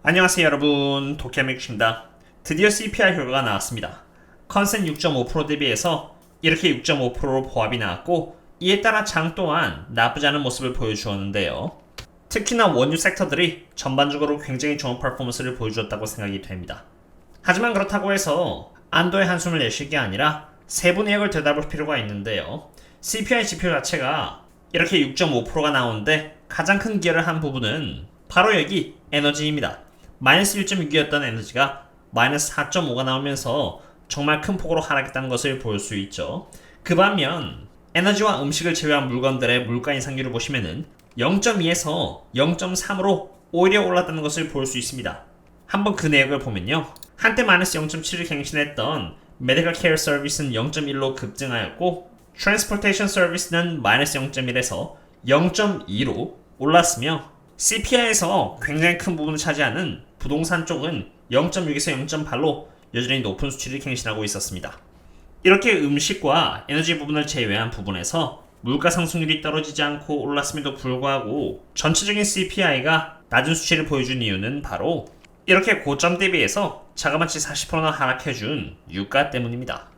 안녕하세요 여러분, 도쿄매직입니다. 드디어 CPI 결과가 나왔습니다. 컨센 6.5% 대비해서 이렇게 6.5%로 보합이 나왔고, 이에 따라 장 또한 나쁘지 않은 모습을 보여주었는데요. 특히나 원유 섹터들이 전반적으로 굉장히 좋은 퍼포먼스를 보여주었다고 생각이 됩니다. 하지만 그렇다고 해서 안도의 한숨을 내쉴 게 아니라 세부 내역을 들여다볼 필요가 있는데요. CPI 지표 자체가 이렇게 6.5%가 나오는데 가장 큰 기여를 한 부분은 바로 여기 에너지입니다. 마이너스 1.6이었던 에너지가 마이너스 4.5가 나오면서 정말 큰 폭으로 하락했다는 것을 볼 수 있죠. 그 반면 에너지와 음식을 제외한 물건들의 물가 인상률을 보시면은 0.2에서 0.3으로 오히려 올랐다는 것을 볼 수 있습니다. 한번 그 내역을 보면요. 한때 마이너스 0.7을 갱신했던 메디컬 케어 서비스는 0.1로 급증하였고, 트랜스포테이션 서비스는 마이너스 0.1에서 0.2로 올랐으며, CPI에서 굉장히 큰 부분을 차지하는 부동산 쪽은 0.6에서 0.8로 여전히 높은 수치를 갱신하고 있었습니다. 이렇게 음식과 에너지 부분을 제외한 부분에서 물가 상승률이 떨어지지 않고 올랐음에도 불구하고 전체적인 CPI가 낮은 수치를 보여준 이유는 바로 이렇게 고점 대비해서 자그마치 40%나 하락해준 유가 때문입니다.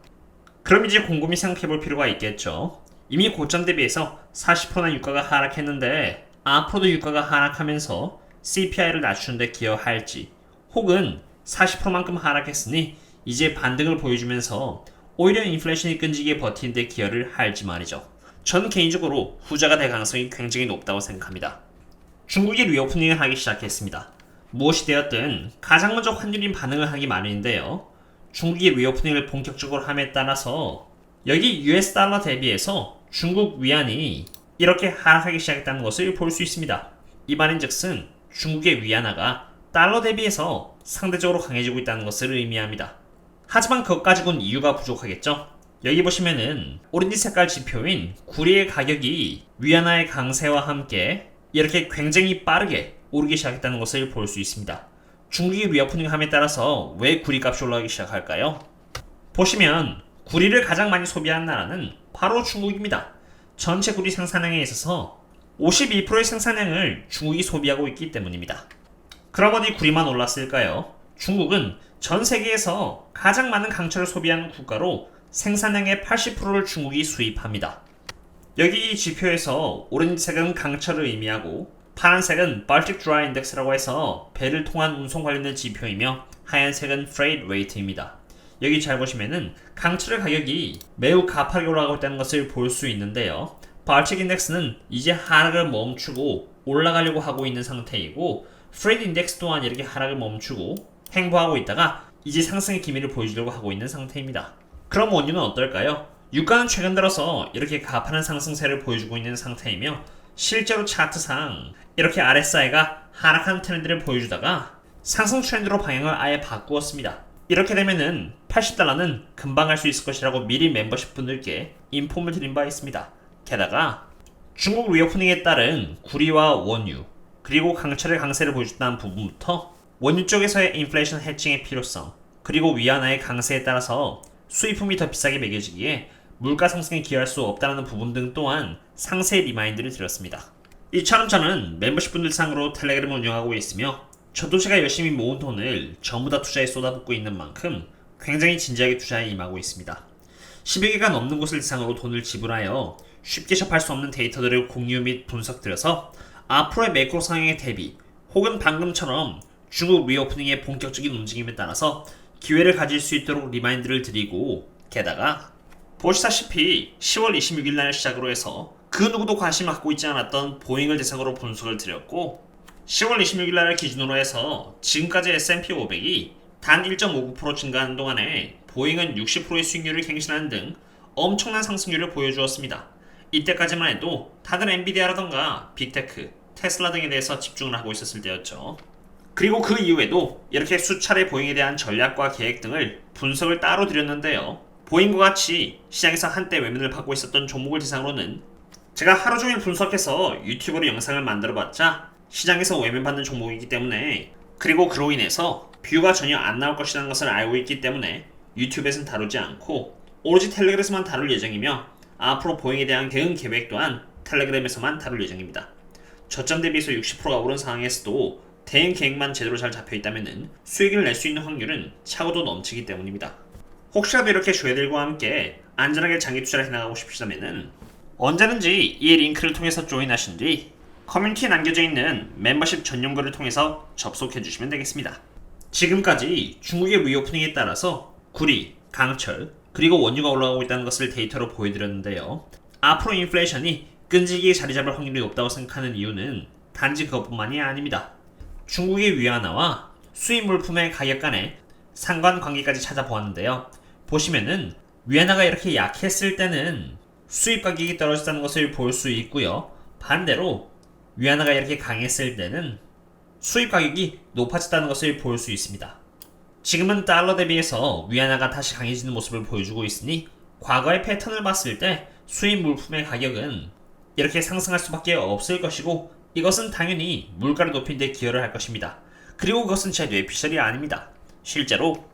그럼 이제 곰곰이 생각해볼 필요가 있겠죠. 이미 고점 대비해서 40%나 유가가 하락했는데 앞으로도 유가가 하락하면서 CPI를 낮추는 데 기여할지, 혹은 40%만큼 하락했으니 이제 반등을 보여주면서 오히려 인플레이션이 끈질기게 버티는 데 기여를 할지 말이죠. 전 개인적으로 후자가 될 가능성이 굉장히 높다고 생각합니다. 중국이 리오프닝을 하기 시작했습니다. 무엇이 되었든 가장 먼저 환율인 반응을 하기 마련인데요. 중국이 리오프닝을 본격적으로 함에 따라서 여기 US 달러 대비해서 중국 위안이 이렇게 하락하기 시작했다는 것을 볼 수 있습니다. 이 말인즉슨 중국의 위안화가 달러 대비해서 상대적으로 강해지고 있다는 것을 의미합니다. 하지만 그것 가지고는 이유가 부족하겠죠. 여기 보시면은 오렌지 색깔 지표인 구리의 가격이 위안화의 강세와 함께 이렇게 굉장히 빠르게 오르기 시작했다는 것을 볼 수 있습니다. 중국이 리오프닝함에 따라서 왜 구리 값이 올라가기 시작할까요? 보시면 구리를 가장 많이 소비하는 나라는 바로 중국입니다. 전체 구리 생산량에 있어서 52%의 생산량을 중국이 소비하고 있기 때문입니다. 그럼 어디 구리만 올랐을까요? 중국은 전 세계에서 가장 많은 강철을 소비하는 국가로 생산량의 80%를 중국이 수입합니다. 여기 이 지표에서 오렌지색은 강철을 의미하고 파란색은 Baltic Dry Index라고 해서 배를 통한 운송 관련된 지표이며 하얀색은 Freight Rate입니다. 여기 잘 보시면은 강철의 가격이 매우 가파르게 올라가고 있다는 것을 볼 수 있는데요. 발틱 인덱스는 이제 하락을 멈추고 올라가려고 하고 있는 상태이고, 프레이트 인덱스 또한 이렇게 하락을 멈추고 횡보하고 있다가 이제 상승의 기미를 보여주려고 하고 있는 상태입니다. 그럼 원유는 어떨까요? 유가는 최근 들어서 이렇게 가파른 상승세를 보여주고 있는 상태이며, 실제로 차트상 이렇게 RSI가 하락하는 트렌드를 보여주다가 상승 트렌드로 방향을 아예 바꾸었습니다. 이렇게 되면은 80달러는 금방 할 수 있을 것이라고 미리 멤버십 분들께 인폼을 드린 바 있습니다. 게다가 중국 리오프닝에 따른 구리와 원유, 그리고 강철의 강세를 보여줬다는 부분부터 원유 쪽에서의 인플레이션 해칭의 필요성, 그리고 위안화의 강세에 따라서 수입품이 더 비싸게 매겨지기에 물가 상승에 기여할 수 없다는 부분 등 또한 상세히 리마인드를 드렸습니다. 이처럼 저는 멤버십 분들 상으로 텔레그램을 운영하고 있으며, 저도 제가 열심히 모은 돈을 전부 다 투자에 쏟아붓고 있는 만큼 굉장히 진지하게 투자에 임하고 있습니다. 10여 개가 넘는 곳을 대상으로 돈을 지불하여 쉽게 접할 수 없는 데이터들을 공유 및 분석드려서 앞으로의 매크로 상황에 대비, 혹은 방금처럼 중국 리오프닝의 본격적인 움직임에 따라서 기회를 가질 수 있도록 리마인드를 드리고, 게다가 보시다시피 10월 26일 날 시작으로 해서 그 누구도 관심 갖고 있지 않았던 보잉을 대상으로 분석을 드렸고, 10월 26일 날을 기준으로 해서 지금까지 S&P 500이 단 1.59% 증가하는 동안에 보잉은 60%의 수익률을 갱신하는 등 엄청난 상승률을 보여주었습니다. 이때까지만 해도 다들 엔비디아라던가 빅테크, 테슬라 등에 대해서 집중을 하고 있었을 때였죠. 그리고 그 이후에도 이렇게 수차례 보잉에 대한 전략과 계획 등을 분석을 따로 드렸는데요. 보잉과 같이 시장에서 한때 외면을 받고 있었던 종목을 대상으로는 제가 하루 종일 분석해서 유튜브로 영상을 만들어봤자 시장에서 외면받는 종목이기 때문에, 그리고 그로 인해서 뷰가 전혀 안 나올 것이라는 것을 알고 있기 때문에 유튜브에서는 다루지 않고 오로지 텔레그램에서만 다룰 예정이며, 앞으로 보잉에 대한 대응 계획 또한 텔레그램에서만 다룰 예정입니다. 저점 대비해서 60%가 오른 상황에서도 대응 계획만 제대로 잘 잡혀있다면 수익을 낼 수 있는 확률은 차고도 넘치기 때문입니다. 혹시라도 이렇게 조회들과 함께 안전하게 장기 투자를 해나가고 싶으시다면 언제든지 이 링크를 통해서 조인하신 뒤 커뮤니티에 남겨져 있는 멤버십 전용 글을 통해서 접속해 주시면 되겠습니다. 지금까지 중국의 리오프닝에 따라서 구리, 강철, 그리고 원유가 올라가고 있다는 것을 데이터로 보여드렸는데요. 앞으로 인플레이션이 끈질기게 자리 잡을 확률이 높다고 생각하는 이유는 단지 그것뿐만이 아닙니다. 중국의 위안화와 수입 물품의 가격 간의 상관관계까지 찾아보았는데요. 보시면은 위안화가 이렇게 약했을 때는 수입 가격이 떨어졌다는 것을 볼 수 있고요. 반대로 위안화가 이렇게 강했을 때는 수입 가격이 높아졌다는 것을 볼 수 있습니다. 지금은 달러 대비해서 위안화가 다시 강해지는 모습을 보여주고 있으니 과거의 패턴을 봤을 때 수입 물품의 가격은 이렇게 상승할 수밖에 없을 것이고 이것은 당연히 물가를 높이는 데 기여를 할 것입니다. 그리고 그것은 제 뇌피셜이 아닙니다. 실제로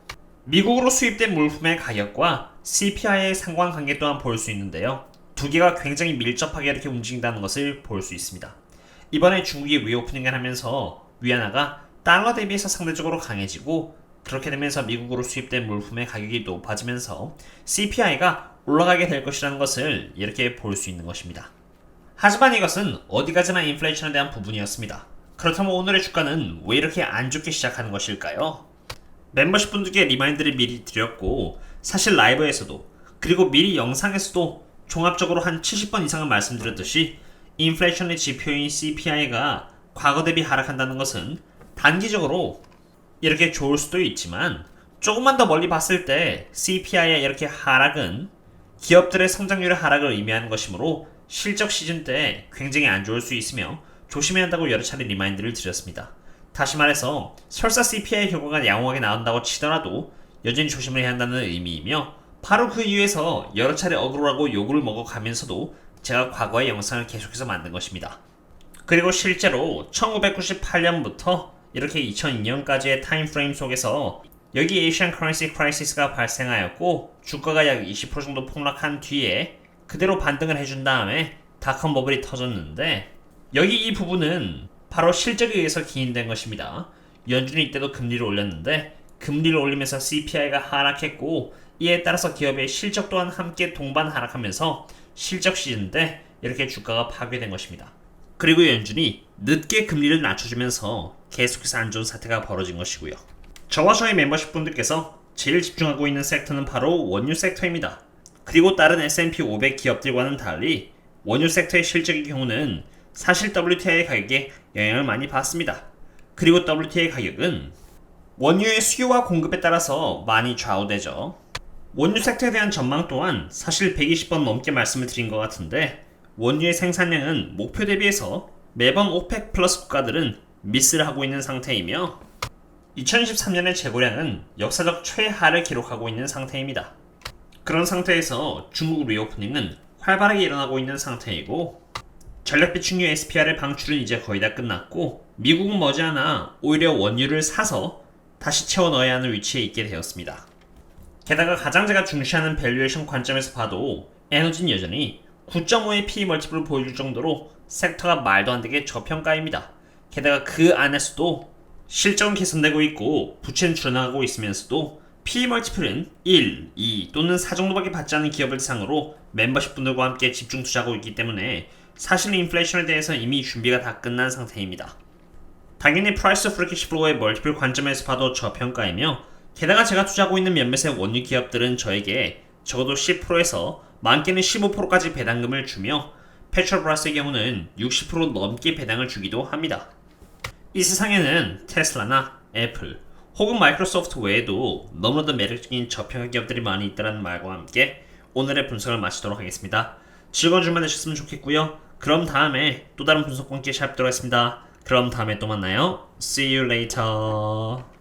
미국으로 수입된 물품의 가격과 CPI의 상관관계 또한 볼 수 있는데요. 두 개가 굉장히 밀접하게 이렇게 움직인다는 것을 볼 수 있습니다. 이번에 중국이 리오프닝을 하면서 위안화가 달러 대비해서 상대적으로 강해지고 그렇게 되면서 미국으로 수입된 물품의 가격이 높아지면서 CPI가 올라가게 될 것이라는 것을 이렇게 볼 수 있는 것입니다. 하지만 이것은 어디 가지나 인플레이션에 대한 부분이었습니다. 그렇다면 오늘의 주가는 왜 이렇게 안 좋게 시작하는 것일까요? 멤버십 분들께 리마인드를 미리 드렸고 사실 라이브에서도 그리고 미리 영상에서도 종합적으로 한 70번 이상은 말씀드렸듯이 인플레이션의 지표인 CPI가 과거 대비 하락한다는 것은 단기적으로 이렇게 좋을 수도 있지만 조금만 더 멀리 봤을 때 CPI의 이렇게 하락은 기업들의 성장률의 하락을 의미하는 것이므로 실적 시즌 때 굉장히 안 좋을 수 있으며 조심해야 한다고 여러 차례 리마인드를 드렸습니다. 다시 말해서 설사 CPI 결과가 양호하게 나온다고 치더라도 여전히 조심을 해야 한다는 의미이며 바로 그 이유에서 여러 차례 억울하고 욕을 먹어가면서도 제가 과거의 영상을 계속해서 만든 것입니다. 그리고 실제로 1998년부터 이렇게 2002년까지의 타임프레임 속에서 여기 에이시안 커런시 크라이시스가 발생하였고 주가가 약 20% 정도 폭락한 뒤에 그대로 반등을 해준 다음에 닷컴 버블이 터졌는데 여기 이 부분은 바로 실적에 의해서 기인된 것입니다. 연준이 이때도 금리를 올렸는데 금리를 올리면서 CPI가 하락했고 이에 따라서 기업의 실적 또한 함께 동반 하락하면서 실적 시즌 때 이렇게 주가가 파괴된 것입니다. 그리고 연준이 늦게 금리를 낮춰주면서 계속해서 안 좋은 사태가 벌어진 것이고요. 저와 저희 멤버십 분들께서 제일 집중하고 있는 섹터는 바로 원유 섹터입니다. 그리고 다른 S&P 500 기업들과는 달리 원유 섹터의 실적의 경우는 사실 WTI 가격에 영향을 많이 받습니다. 그리고 WTI 가격은 원유의 수요와 공급에 따라서 많이 좌우되죠. 원유 섹터에 대한 전망 또한 사실 120번 넘게 말씀을 드린 것 같은데 원유의 생산량은 목표 대비해서 매번 오펙 플러스 국가들은 미스를 하고 있는 상태이며 2023년의 재고량은 역사적 최하를 기록하고 있는 상태입니다. 그런 상태에서 중국 리오프닝은 활발하게 일어나고 있는 상태이고 전력 비축유 SPR의 방출은 이제 거의 다 끝났고 미국은 머지않아 오히려 원유를 사서 다시 채워 넣어야 하는 위치에 있게 되었습니다. 게다가 가장 제가 중시하는 밸류에이션 관점에서 봐도 에너지는 여전히 9.5의 PE 멀티플을 보여줄 정도로 섹터가 말도 안 되게 저평가입니다. 게다가 그 안에서도 실적은 개선되고 있고 부채는 줄어나가고 있으면서도 PE 멀티플은 1, 2 또는 4 정도밖에 받지 않는 기업을 대상으로 멤버십 분들과 함께 집중 투자하고 있기 때문에 사실 인플레이션에 대해서 이미 준비가 다 끝난 상태입니다. 당연히 프라이스 프리 캐시플로우의 멀티플 관점에서 봐도 저평가이며 게다가 제가 투자하고 있는 몇몇의 원유 기업들은 저에게 적어도 10%에서 많게는 15%까지 배당금을 주며 페트로브라스의 경우는 60% 넘게 배당을 주기도 합니다. 이 세상에는 테슬라나 애플 혹은 마이크로소프트 외에도 너무나도 매력적인 저평가 기업들이 많이 있다는 말과 함께 오늘의 분석을 마치도록 하겠습니다. 즐거운 주말 되셨으면 좋겠고요. 그럼 다음에 또 다른 분석과 함께 샵도록 하겠습니다. 그럼 다음에 또 만나요. See you later.